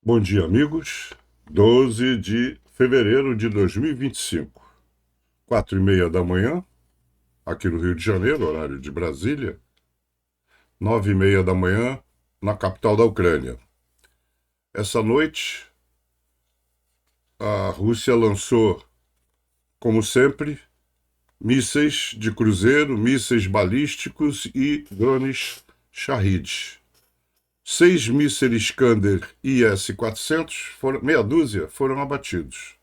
Bom dia, amigos. 12 de fevereiro de 2025, 4h30 da manhã, aqui no Rio de Janeiro, horário de Brasília, 9h30 da manhã, na capital da Ucrânia. Essa noite, a Rússia lançou, como sempre, mísseis de cruzeiro, mísseis balísticos e drones Shahid. 6 mísseis Iskander IS-400, meia dúzia, foram abatidos.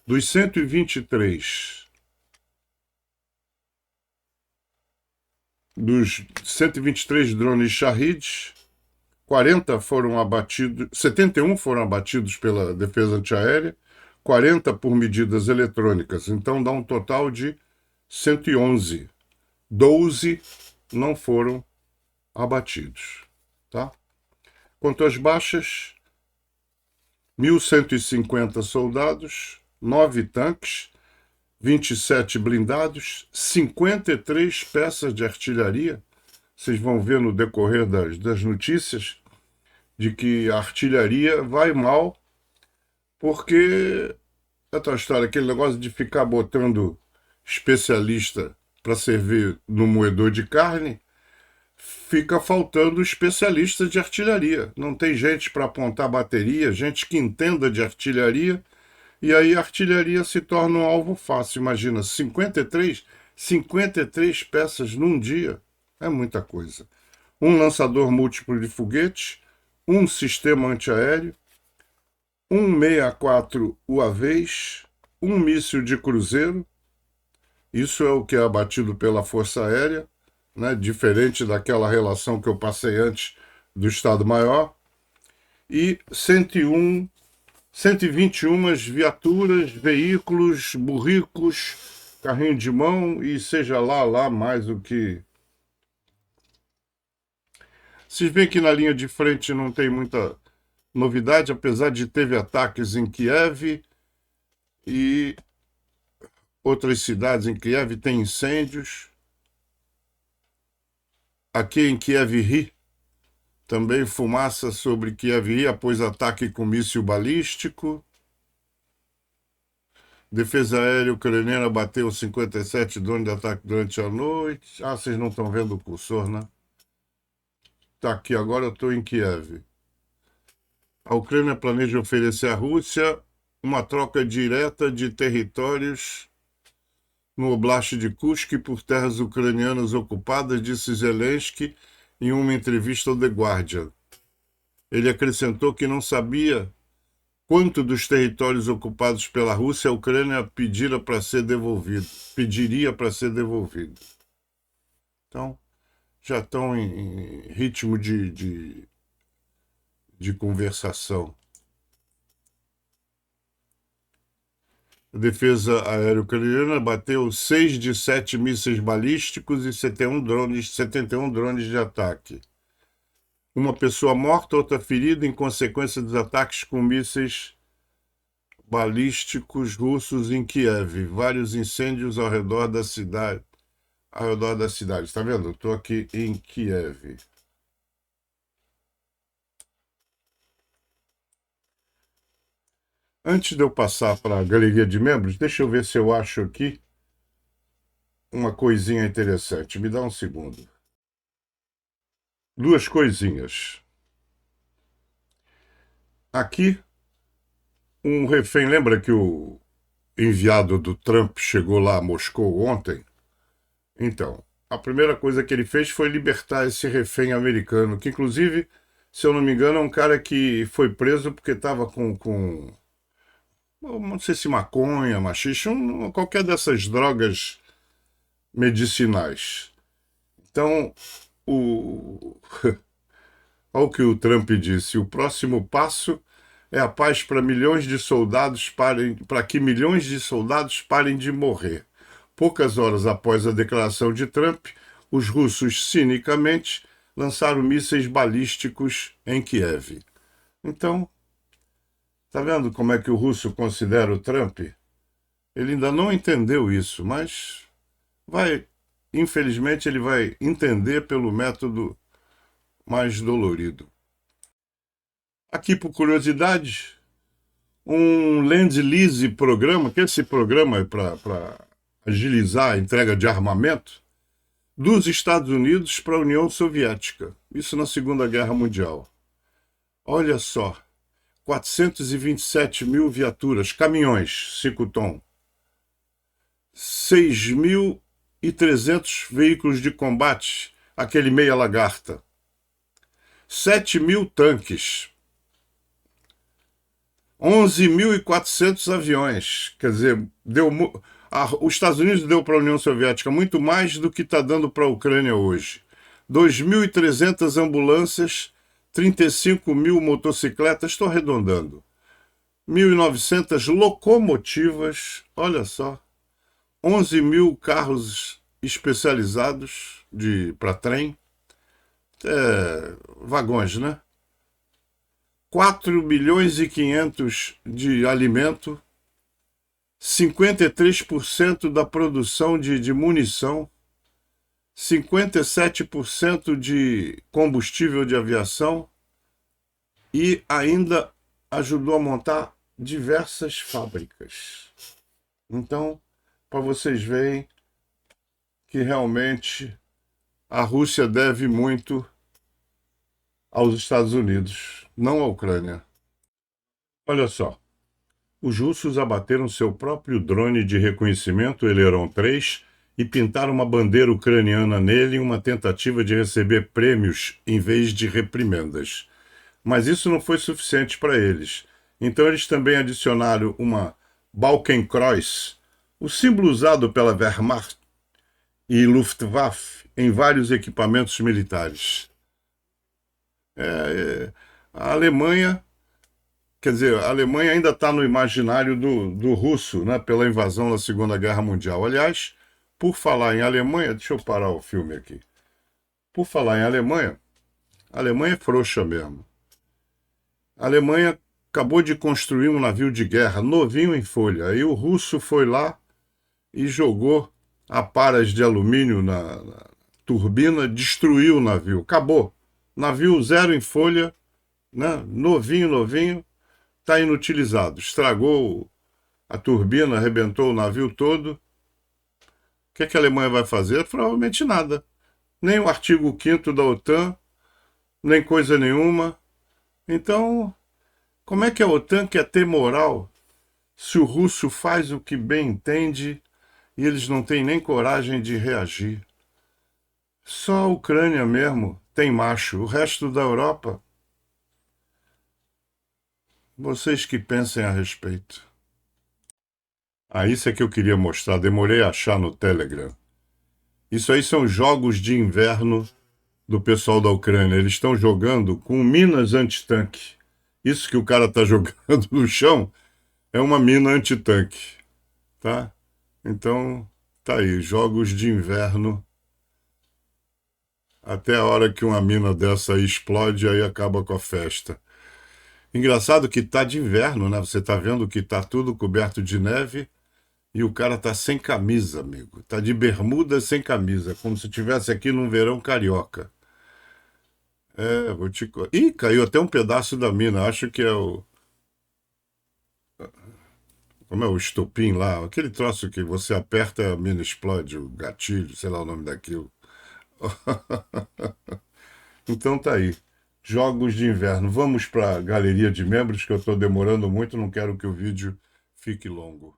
Dos 123 drones Shahid, 40 foram abatidos, 71 foram abatidos pela defesa antiaérea, 40 por medidas eletrônicas. Então dá um total de 111. 12 não foram abatidos. Tá? Quanto às baixas, 1.150 soldados, 9 tanques, 27 blindados, 53 peças de artilharia. Vocês vão ver no decorrer das notícias de que a artilharia vai mal, porque é tal história, aquele negócio de ficar botando especialista para servir no moedor de carne, fica faltando especialista de artilharia. Não tem gente para apontar bateria, gente que entenda de artilharia, e aí a artilharia se torna um alvo fácil. Imagina, 53 peças num dia. É muita coisa. Um lançador múltiplo de foguete, um sistema antiaéreo, um 64 UAVs, um míssil de cruzeiro. Isso é o que é abatido pela Força Aérea, né? Diferente daquela relação que eu passei antes do Estado-Maior. E 121 viaturas, veículos, burricos, carrinho de mão e seja lá mais o que. Vocês veem que na linha de frente não tem muita novidade, apesar de teve ataques em Kiev e outras cidades em Kiev tem incêndios. Aqui em Kiev também fumaça sobre Kiev após ataque com míssil balístico. Defesa aérea ucraniana bateu 57 drones de ataque durante a noite. Ah, vocês não estão vendo o cursor, né? Tá aqui, agora eu estou em Kiev. A Ucrânia planeja oferecer à Rússia uma troca direta de territórios no Oblast de Kursk por terras ucranianas ocupadas, disse Zelensky em uma entrevista ao The Guardian. Ele acrescentou que não sabia quanto dos territórios ocupados pela Rússia a Ucrânia pediria para ser devolvido. Então, já estão em ritmo de conversação. A defesa aérea ucraniana bateu 6 de 7 mísseis balísticos e 71 drones de ataque. Uma pessoa morta, outra ferida em consequência dos ataques com mísseis balísticos russos em Kiev. Vários incêndios ao redor da cidade. Está vendo? Estou aqui em Kiev. Antes de eu passar para a galeria de membros, deixa eu ver se eu acho aqui uma coisinha interessante. Me dá um segundo. Duas coisinhas. Aqui, um refém. Lembra que o enviado do Trump chegou lá a Moscou ontem? Então, a primeira coisa que ele fez foi libertar esse refém americano, que inclusive, se eu não me engano, é um cara que foi preso porque estava com não sei se maconha, machixe, qualquer dessas drogas medicinais. Então, olha o que o Trump disse: o próximo passo é a paz para que milhões de soldados parem de morrer. Poucas horas após a declaração de Trump, os russos cinicamente lançaram mísseis balísticos em Kiev. Então, tá vendo como é que o russo considera o Trump? Ele ainda não entendeu isso, mas infelizmente, ele vai entender pelo método mais dolorido. Aqui, por curiosidade, um Land-Lease programa, que esse programa é para agilizar a entrega de armamento, dos Estados Unidos para a União Soviética. Isso na Segunda Guerra Mundial. Olha só, 427 mil viaturas, caminhões, 5 tom, 6.300 veículos de combate, aquele meia lagarta, 7 mil tanques, 11.400 aviões. Quer dizer, os Estados Unidos deu para a União Soviética muito mais do que está dando para a Ucrânia hoje. 2.300 ambulâncias, 35 mil motocicletas, estou arredondando, 1.900 locomotivas, olha só, 11 mil carros especializados para trem, vagões, né? 4 milhões e 500 de alimento, 53% da produção de munição, 57% de combustível de aviação e ainda ajudou a montar diversas fábricas. Então, para vocês verem que realmente a Rússia deve muito aos Estados Unidos, não à Ucrânia. Olha só, os russos abateram seu próprio drone de reconhecimento, Eleron 3, e pintaram uma bandeira ucraniana nele em uma tentativa de receber prêmios em vez de reprimendas. Mas isso não foi suficiente para eles. Então eles também adicionaram uma Balkenkreuz, o símbolo usado pela Wehrmacht e Luftwaffe em vários equipamentos militares. A Alemanha, quer dizer, a Alemanha ainda está no imaginário do russo, né, pela invasão na Segunda Guerra Mundial. Aliás, por falar em Alemanha, deixa eu parar o filme aqui. Por falar em Alemanha, a Alemanha é frouxa mesmo. A Alemanha acabou de construir um navio de guerra novinho em folha. Aí o russo foi lá e jogou aparas de alumínio na turbina, destruiu o navio. Acabou. Navio zero em folha, né? Novinho, está inutilizado. Estragou a turbina, arrebentou o navio todo. O que é que a Alemanha vai fazer? Provavelmente nada. Nem o artigo 5º da OTAN, nem coisa nenhuma. Então, como é que a OTAN quer ter moral se o russo faz o que bem entende e eles não têm nem coragem de reagir? Só a Ucrânia mesmo tem macho, o resto da Europa. Vocês que pensem a respeito. Isso é que eu queria mostrar, demorei a achar no Telegram. Isso aí são jogos de inverno do pessoal da Ucrânia. Eles estão jogando com minas antitanque. Isso que o cara está jogando no chão é uma mina antitanque, tá? Então, tá aí, jogos de inverno. Até a hora que uma mina dessa aí explode, aí acaba com a festa. Engraçado que tá de inverno, né? Você tá vendo que tá tudo coberto de neve e o cara tá sem camisa, amigo. Tá de bermuda sem camisa, como se estivesse aqui num verão carioca. Vou te... Ih, caiu até um pedaço da mina. Acho que é o... Como é o estopim lá? Aquele troço que você aperta e a mina explode, o gatilho, sei lá o nome daquilo. Então tá aí. Jogos de inverno. Vamos para a galeria de membros, que eu estou demorando muito, não quero que o vídeo fique longo.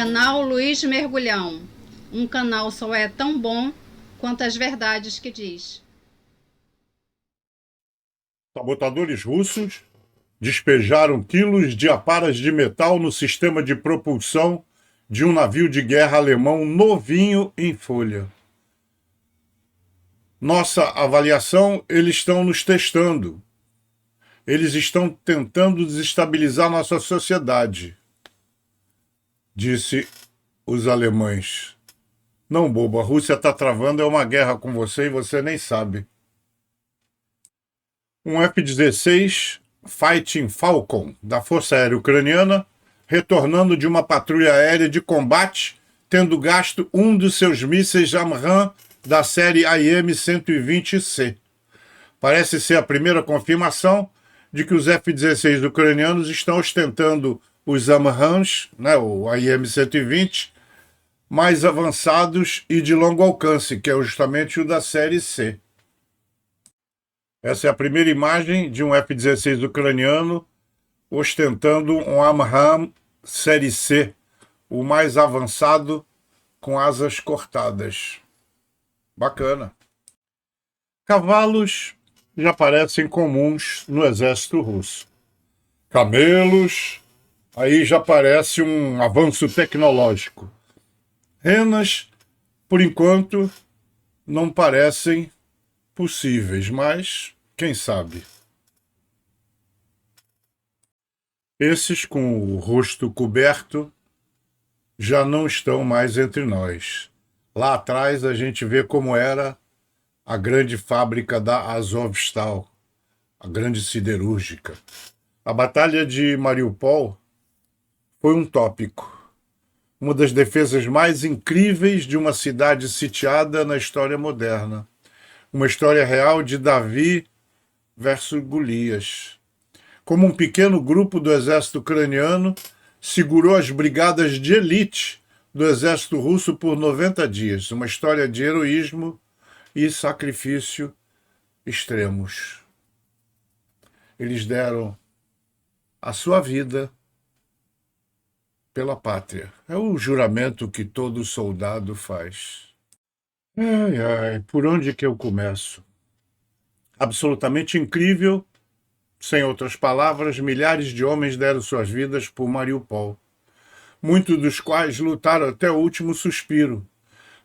Canal Luiz Mergulhão. Um canal só é tão bom quanto as verdades que diz. Sabotadores russos despejaram quilos de aparas de metal no sistema de propulsão de um navio de guerra alemão novinho em folha. Nossa avaliação, eles estão nos testando. Eles estão tentando desestabilizar nossa sociedade, disse os alemães. Não, bobo, a Rússia está travando uma guerra com você e você nem sabe. Um F-16 Fighting Falcon da Força Aérea Ucraniana retornando de uma patrulha aérea de combate, tendo gasto um dos seus mísseis AMRAAM da série AIM-120C. Parece ser a primeira confirmação de que os F-16 ucranianos estão ostentando os AMRAAMs, o AIM-120, mais avançados e de longo alcance, que é justamente o da série C. Essa é a primeira imagem de um F-16 ucraniano ostentando um AMRAAM série C, o mais avançado com asas cortadas. Bacana. Cavalos já parecem comuns no exército russo. Camelos, aí já parece um avanço tecnológico. Renas, por enquanto, não parecem possíveis, mas quem sabe? Esses com o rosto coberto já não estão mais entre nós. Lá atrás a gente vê como era a grande fábrica da Azovstal, a grande siderúrgica. A Batalha de Mariupol foi um tópico, uma das defesas mais incríveis de uma cidade sitiada na história moderna. Uma história real de Davi versus Golias. Como um pequeno grupo do exército ucraniano segurou as brigadas de elite do exército russo por 90 dias. Uma história de heroísmo e sacrifício extremos. Eles deram a sua vida pela pátria. É o juramento que todo soldado faz. Por onde que eu começo? Absolutamente incrível. Sem outras palavras, milhares de homens deram suas vidas por Mariupol, muitos dos quais lutaram até o último suspiro,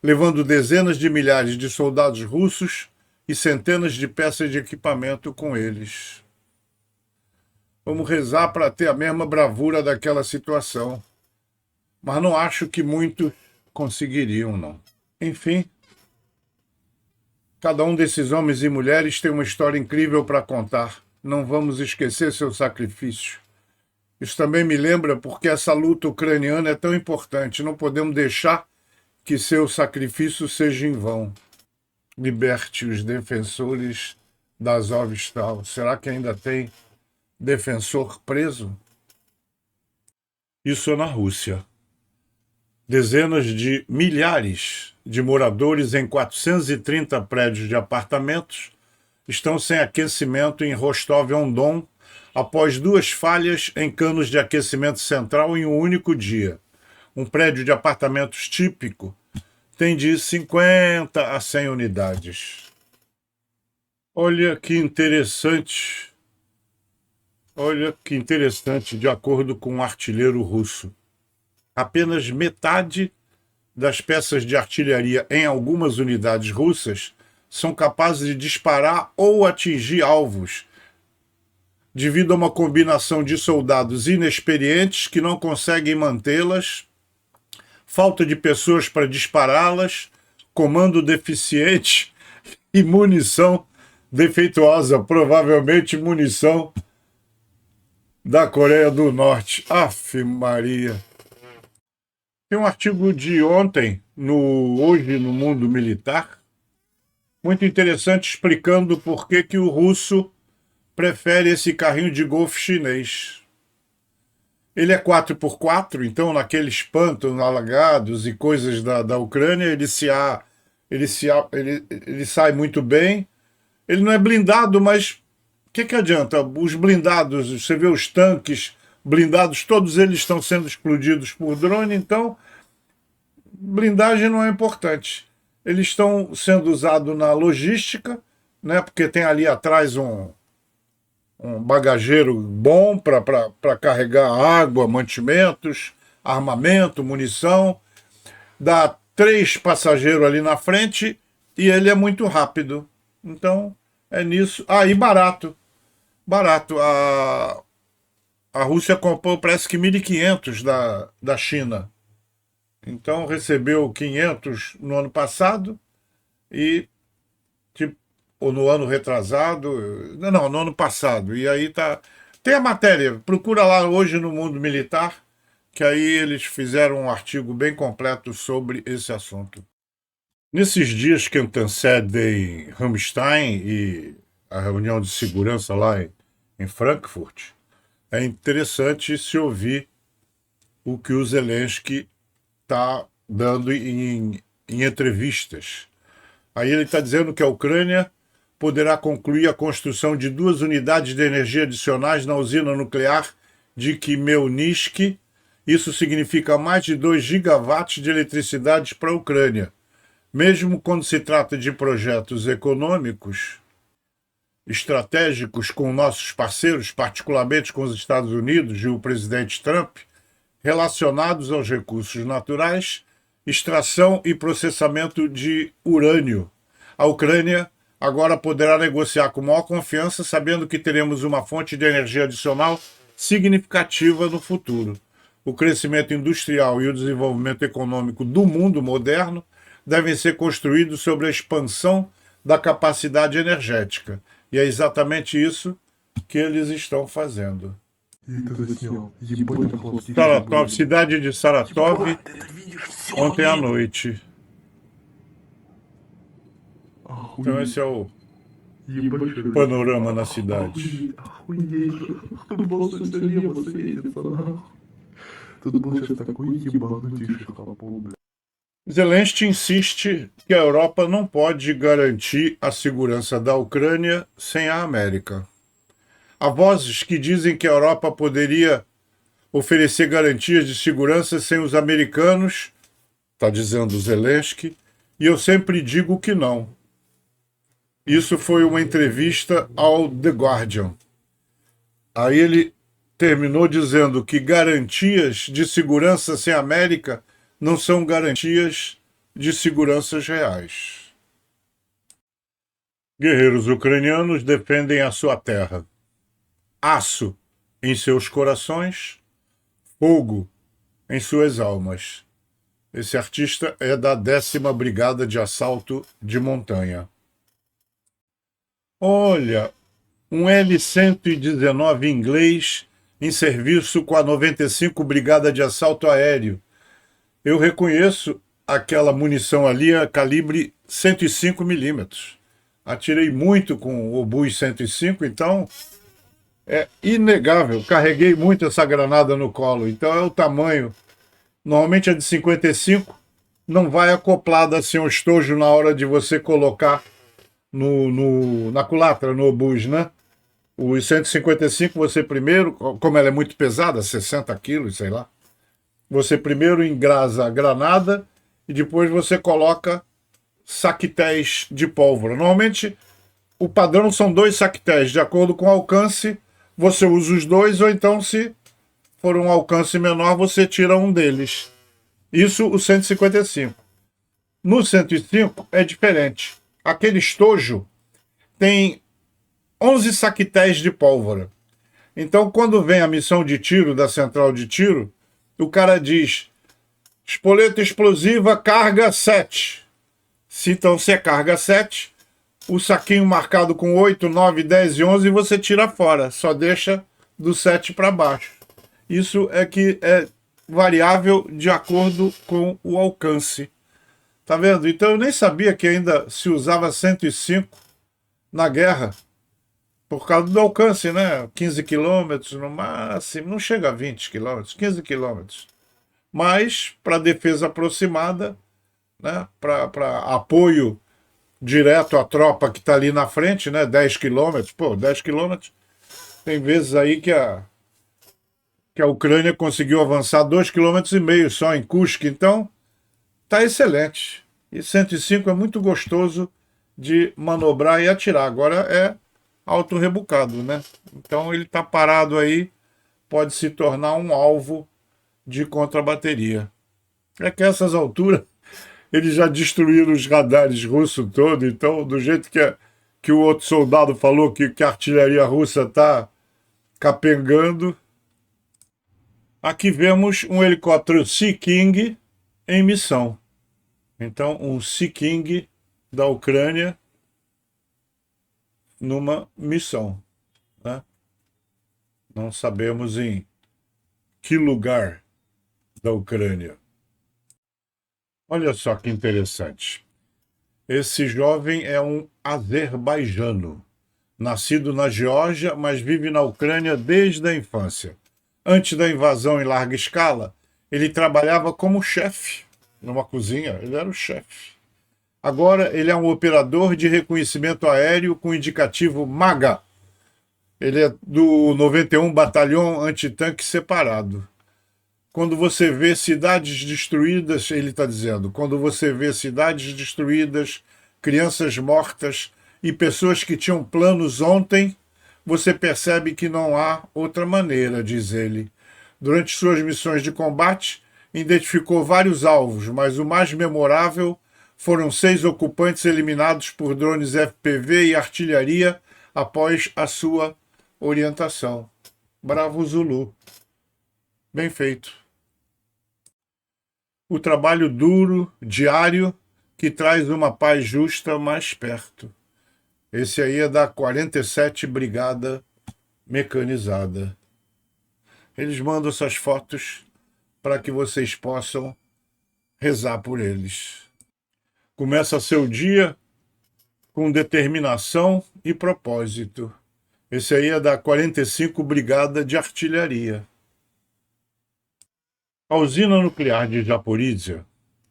levando dezenas de milhares de soldados russos e centenas de peças de equipamento com eles. Vamos rezar para ter a mesma bravura daquela situação, mas não acho que muitos conseguiriam, não. Enfim, cada um desses homens e mulheres tem uma história incrível para contar. Não vamos esquecer seu sacrifício. Isso também me lembra porque essa luta ucraniana é tão importante. Não podemos deixar que seu sacrifício seja em vão. Liberte os defensores da Azovstal. Será que ainda tem defensor preso? Isso na Rússia. Dezenas de milhares de moradores em 430 prédios de apartamentos estão sem aquecimento em Rostov-on-Don após 2 falhas em canos de aquecimento central em um único dia. Um prédio de apartamentos típico tem de 50 a 100 unidades. Olha que interessante. Olha que interessante, de acordo com um artilheiro russo. Apenas metade das peças de artilharia em algumas unidades russas são capazes de disparar ou atingir alvos, devido a uma combinação de soldados inexperientes que não conseguem mantê-las, falta de pessoas para dispará-las, comando deficiente e munição defeituosa, provavelmente munição da Coreia do Norte. Aff, Maria! Tem um artigo de ontem, Hoje no Mundo Militar, muito interessante, explicando por que o russo prefere esse carrinho de golfe chinês. Ele é 4x4, então naqueles pântanos alagados e coisas da Ucrânia, ele sai muito bem. Ele não é blindado, mas o que adianta? Os blindados, você vê os tanques blindados, todos eles estão sendo explodidos por drone, então blindagem não é importante. Eles estão sendo usados na logística, né? Porque tem ali atrás um bagageiro bom para carregar água, mantimentos, armamento, munição. Dá 3 passageiros ali na frente e ele é muito rápido. Então, é nisso. Ah, e barato. Barato. A Rússia comprou, parece que 1.500 da China. Então, recebeu 500 no ano passado e, tipo, ou no ano retrasado. Não, no ano passado. E aí tá. Tem a matéria, procura lá hoje no Mundo Militar, que aí eles fizeram um artigo bem completo sobre esse assunto. Nesses dias que antecedem Rammstein e a reunião de segurança lá em Frankfurt, é interessante se ouvir o que o Zelensky está dando em entrevistas. Aí ele está dizendo que a Ucrânia poderá concluir a construção de 2 unidades de energia adicionais na usina nuclear de Khmelnytskyi. Isso significa mais de 2 gigawatts de eletricidade para a Ucrânia. Mesmo quando se trata de projetos econômicos, estratégicos com nossos parceiros, particularmente com os Estados Unidos e o presidente Trump, relacionados aos recursos naturais, extração e processamento de urânio. A Ucrânia agora poderá negociar com maior confiança, sabendo que teremos uma fonte de energia adicional significativa no futuro. O crescimento industrial e o desenvolvimento econômico do mundo moderno devem ser construídos sobre a expansão da capacidade energética. E é exatamente isso que eles estão fazendo. Saratov, cidade de Saratov, ontem à noite. Então esse é o panorama na cidade. Zelensky insiste que a Europa não pode garantir a segurança da Ucrânia sem a América. Há vozes que dizem que a Europa poderia oferecer garantias de segurança sem os americanos, está dizendo Zelensky, e eu sempre digo que não. Isso foi uma entrevista ao The Guardian. Aí ele terminou dizendo que garantias de segurança sem a América não são garantias de seguranças reais. Guerreiros ucranianos defendem a sua terra. Aço em seus corações, fogo em suas almas. Esse artista é da 10ª Brigada de Assalto de Montanha. Olha, um L-119 inglês em serviço com a 95 Brigada de Assalto Aéreo. Eu reconheço aquela munição ali a calibre 105 milímetros. Atirei muito com o obus 105, então é inegável. Carreguei muito essa granada no colo, então é o tamanho. Normalmente a de 55 não vai acoplada assim ao estojo na hora de você colocar na culatra, no obus, né? O 155 você primeiro, como ela é muito pesada, 60 quilos, sei lá, você primeiro engrasa a granada e depois você coloca saquetéis de pólvora. Normalmente o padrão são 2 saquetéis, de acordo com o alcance, você usa os 2, ou então se for um alcance menor, você tira um deles. Isso o 155. No 105 é diferente. Aquele estojo tem 11 saquetéis de pólvora. Então, quando vem a missão de tiro da central de tiro, o cara diz: espoleta explosiva, carga 7. Então, se é carga 7, o saquinho marcado com 8, 9, 10 e 11 você tira fora. Só deixa do 7 para baixo. Isso é que é variável de acordo com o alcance. Tá vendo? Então eu nem sabia que ainda se usava 105 na guerra. Por causa do alcance, né? 15 quilômetros no máximo, não chega a 20 quilômetros, 15 quilômetros. Mas para defesa aproximada, né? Para apoio direto à tropa que está ali na frente, né? 10 quilômetros, pô, 10 quilômetros. Tem vezes aí que a Ucrânia conseguiu avançar 2,5 km só em Kursk, então está excelente. E 105 é muito gostoso de manobrar e atirar. Agora é auto-rebucado, né? Então ele está parado aí, pode se tornar um alvo de contrabateria. É que a essas alturas eles já destruíram os radares russos todos, então do jeito que o outro soldado falou que a artilharia russa está capengando. Aqui vemos um helicóptero Sea King em missão. Então, um Sea King da Ucrânia numa missão, né? Não sabemos em que lugar da Ucrânia. Olha só que interessante. Esse jovem é um azerbaijano, nascido na Geórgia, mas vive na Ucrânia desde a infância. Antes da invasão em larga escala, ele trabalhava como chefe numa cozinha, ele era o chefe. Agora ele é um operador de reconhecimento aéreo com indicativo MAGA. Ele é do 91 Batalhão Antitanque Separado. Quando você vê cidades destruídas, ele está dizendo, quando você vê cidades destruídas, crianças mortas e pessoas que tinham planos ontem, você percebe que não há outra maneira, diz ele. Durante suas missões de combate, identificou vários alvos, mas o mais memorável foram 6 ocupantes eliminados por drones FPV e artilharia após a sua orientação. Bravo Zulu. Bem feito. O trabalho duro, diário, que traz uma paz justa mais perto. Esse aí é da 47 Brigada Mecanizada. Eles mandam essas fotos para que vocês possam rezar por eles. Começa seu dia com determinação e propósito. Esse aí é da 45 Brigada de Artilharia. A usina nuclear de Zaporizhia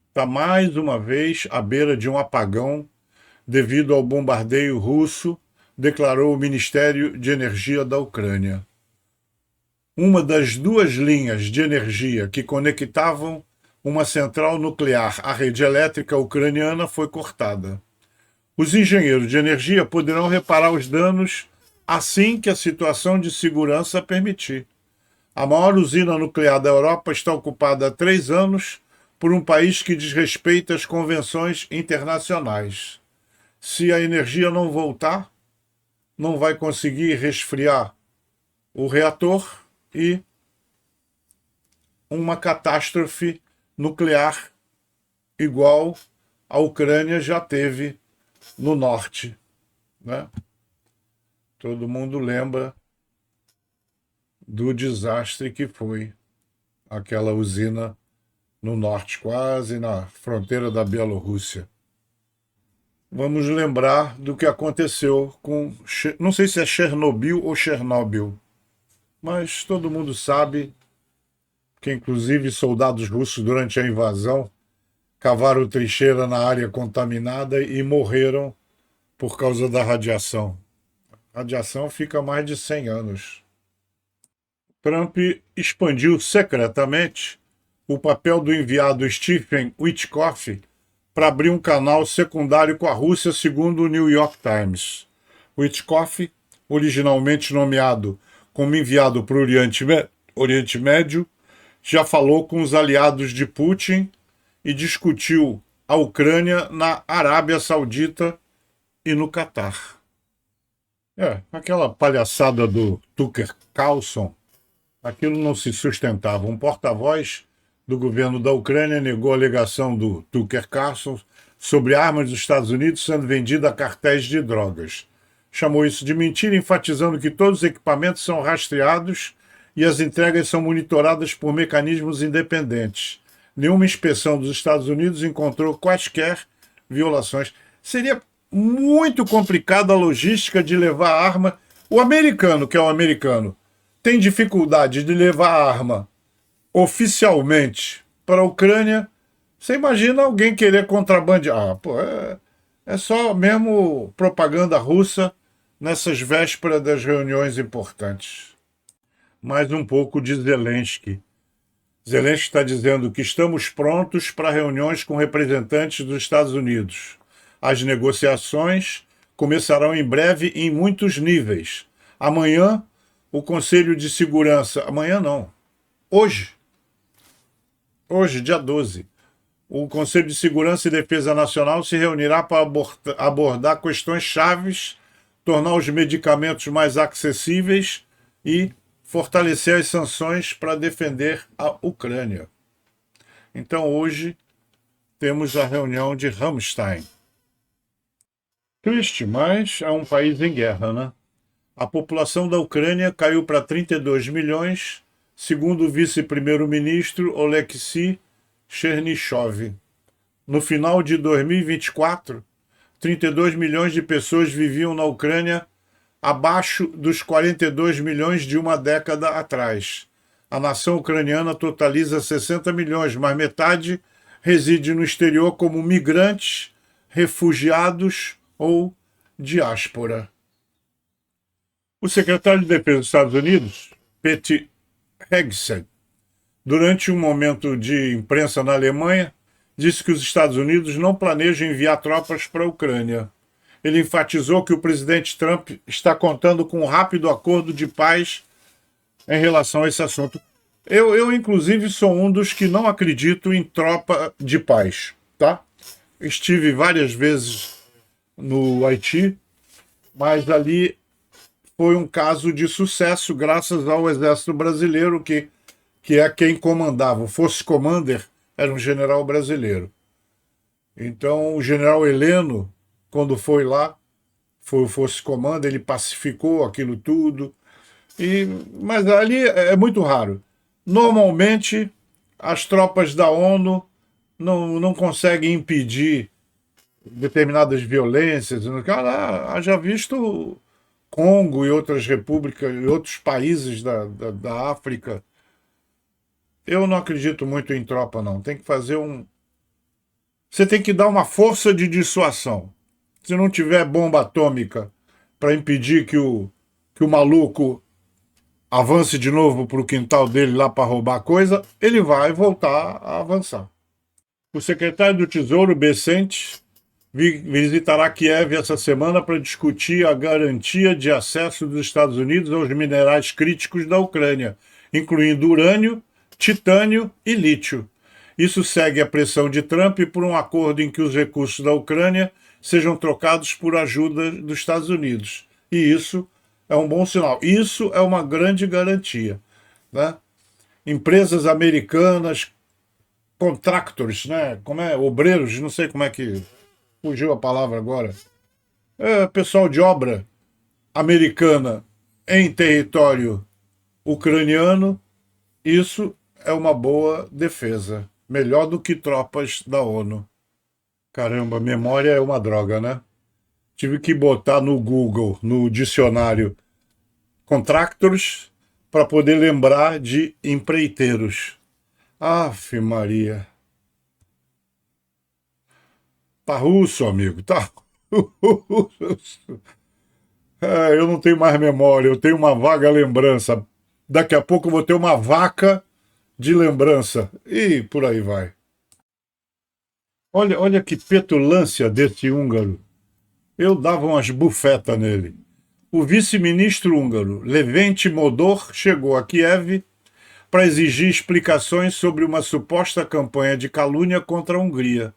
está mais uma vez à beira de um apagão devido ao bombardeio russo, declarou o Ministério de Energia da Ucrânia. Uma das 2 linhas de energia que conectavam uma central nuclear à rede elétrica ucraniana foi cortada. Os engenheiros de energia poderão reparar os danos assim que a situação de segurança permitir. A maior usina nuclear da Europa está ocupada há 3 anos por um país que desrespeita as convenções internacionais. Se a energia não voltar, não vai conseguir resfriar o reator e uma catástrofe nuclear igual a Ucrânia já teve no norte, né? Todo mundo lembra do desastre que foi aquela usina no norte, quase na fronteira da Bielorrússia. Vamos lembrar do que aconteceu com, não sei se é Chernobyl ou Chernobyl, mas todo mundo sabe que inclusive soldados russos durante a invasão cavaram trincheira na área contaminada e morreram por causa da radiação. A radiação fica há mais de 100 anos. Trump expandiu secretamente o papel do enviado Stephen Witkoff para abrir um canal secundário com a Rússia, segundo o New York Times. Witkoff, originalmente nomeado como enviado para o Oriente Médio, já falou com os aliados de Putin e discutiu a Ucrânia na Arábia Saudita e no Catar. Aquela palhaçada do Tucker Carlson, aquilo não se sustentava. Um porta-voz do governo da Ucrânia negou a alegação do Tucker Carlson sobre armas dos Estados Unidos sendo vendidas a cartéis de drogas. Chamou isso de mentira, enfatizando que todos os equipamentos são rastreados e as entregas são monitoradas por mecanismos independentes. Nenhuma inspeção dos Estados Unidos encontrou quaisquer violações. Seria muito complicada a logística de levar a arma. O americano, que é o americano, tem dificuldade de levar a arma oficialmente para a Ucrânia. Você imagina alguém querer contrabandear? É só mesmo propaganda russa nessas vésperas das reuniões importantes. Mais um pouco de Zelensky. Zelensky está dizendo que estamos prontos para reuniões com representantes dos Estados Unidos. As negociações começarão em breve em muitos níveis. Amanhã, o Conselho de Segurança. Amanhã não. Hoje, dia 12. O Conselho de Segurança e Defesa Nacional se reunirá para abordar questões chaves, tornar os medicamentos mais acessíveis e fortalecer as sanções para defender a Ucrânia. Então, hoje, temos a reunião de Ramstein. Triste, mas é um país em guerra, né? A população da Ucrânia caiu para 32 milhões, segundo o vice-primeiro-ministro Oleksiy Chernyshov. No final de 2024, 32 milhões de pessoas viviam na Ucrânia, abaixo dos 42 milhões de uma década atrás. A nação ucraniana totaliza 60 milhões, mas metade reside no exterior como migrantes, refugiados ou diáspora. O secretário de Defesa dos Estados Unidos, Pete Hegseth, durante um momento de imprensa na Alemanha, disse que os Estados Unidos não planejam enviar tropas para a Ucrânia. Ele enfatizou que o presidente Trump está contando com um rápido acordo de paz em relação a esse assunto. Eu inclusive, sou um dos que não acredito em tropa de paz, tá? Estive várias vezes no Haiti, mas ali foi um caso de sucesso graças ao Exército Brasileiro, que é quem comandava. O Force Commander era um general brasileiro. Então, o general Heleno, quando foi lá, foi o Force Commander, ele pacificou aquilo tudo. Mas ali é muito raro. Normalmente, as tropas da ONU não conseguem impedir determinadas violências. Já visto Congo e outras repúblicas e outros países da África. Eu não acredito muito em tropa, não. Tem que fazer Você tem que dar uma força de dissuasão. Se não tiver bomba atômica para impedir que o maluco avance de novo para o quintal dele lá para roubar coisa, ele vai voltar a avançar. O secretário do Tesouro, Bessent, visitará Kiev essa semana para discutir a garantia de acesso dos Estados Unidos aos minerais críticos da Ucrânia, incluindo urânio, titânio e lítio. Isso segue a pressão de Trump por um acordo em que os recursos da Ucrânia sejam trocados por ajuda dos Estados Unidos. E isso é um bom sinal. Isso é uma grande garantia, né? Empresas americanas, contractors, né? Obreiros, não sei como é que fugiu a palavra agora. Pessoal de obra americana em território ucraniano, isso é uma boa defesa. Melhor do que tropas da ONU. Caramba, memória é uma droga, né? Tive que botar no Google, no dicionário, contractors, para poder lembrar de empreiteiros. Aff, Maria. Tá russo, amigo, tá russo. Eu não tenho mais memória, eu tenho uma vaga lembrança. Daqui a pouco eu vou ter uma vaca de lembrança. E por aí vai. Olha que petulância desse húngaro. Eu dava umas bufetas nele. O vice-ministro húngaro, Levente Modor, chegou a Kiev para exigir explicações sobre uma suposta campanha de calúnia contra a Hungria.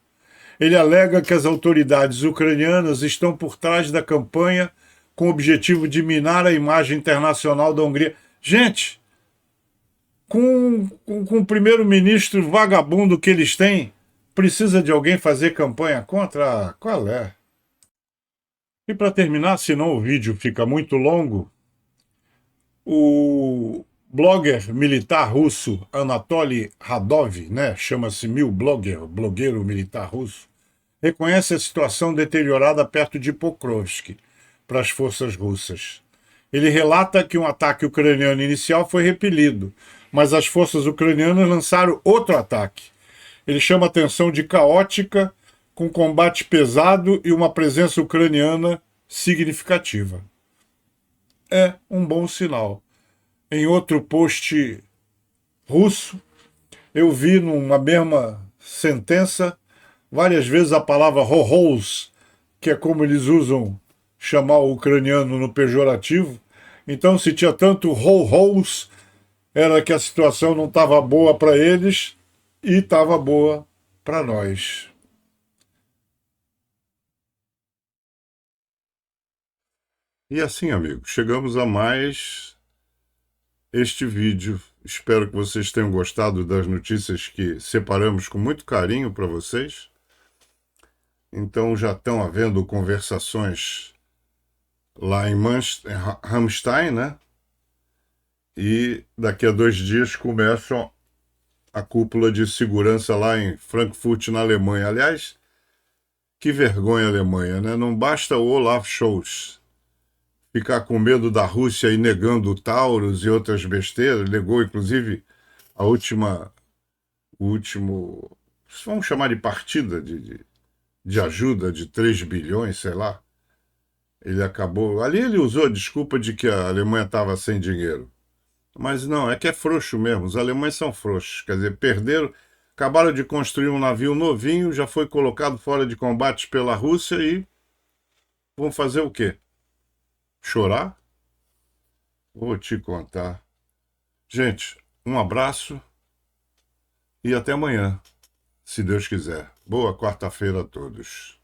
Ele alega que as autoridades ucranianas estão por trás da campanha com o objetivo de minar a imagem internacional da Hungria. Gente, com o primeiro-ministro vagabundo que eles têm, precisa de alguém fazer campanha contra? Qual é? E para terminar, senão o vídeo fica muito longo, o blogger militar russo Anatoly Radov, né, chama-se blogueiro militar russo, reconhece a situação deteriorada perto de Pokrovsk para as forças russas. Ele relata que um ataque ucraniano inicial foi repelido, mas as forças ucranianas lançaram outro ataque. Ele chama a atenção de caótica, com combate pesado e uma presença ucraniana significativa. É um bom sinal. Em outro post russo, eu vi numa mesma sentença várias vezes a palavra ho-hos, que é como eles usam chamar o ucraniano no pejorativo. Então, se tinha tanto ho-hos, era que a situação não estava boa para eles e estava boa para nós. E assim, amigos, chegamos a mais este vídeo. Espero que vocês tenham gostado das notícias que separamos com muito carinho para vocês. Então já estão havendo conversações lá em Ramstein, né? E daqui a 2 dias começam a cúpula de segurança lá em Frankfurt, na Alemanha. Aliás, que vergonha a Alemanha, né? Não basta o Olaf Scholz ficar com medo da Rússia e negando o Taurus e outras besteiras. Negou, inclusive, o último, vamos chamar de partida de ajuda de 3 bilhões, sei lá. Ele acabou. Ali ele usou a desculpa de que a Alemanha estava sem dinheiro. Mas não, é que é frouxo mesmo. Os alemães são frouxos. Quer dizer, perderam, acabaram de construir um navio novinho, já foi colocado fora de combate pela Rússia e vão fazer o quê? Chorar? Vou te contar. Gente, um abraço e até amanhã, se Deus quiser. Boa quarta-feira a todos.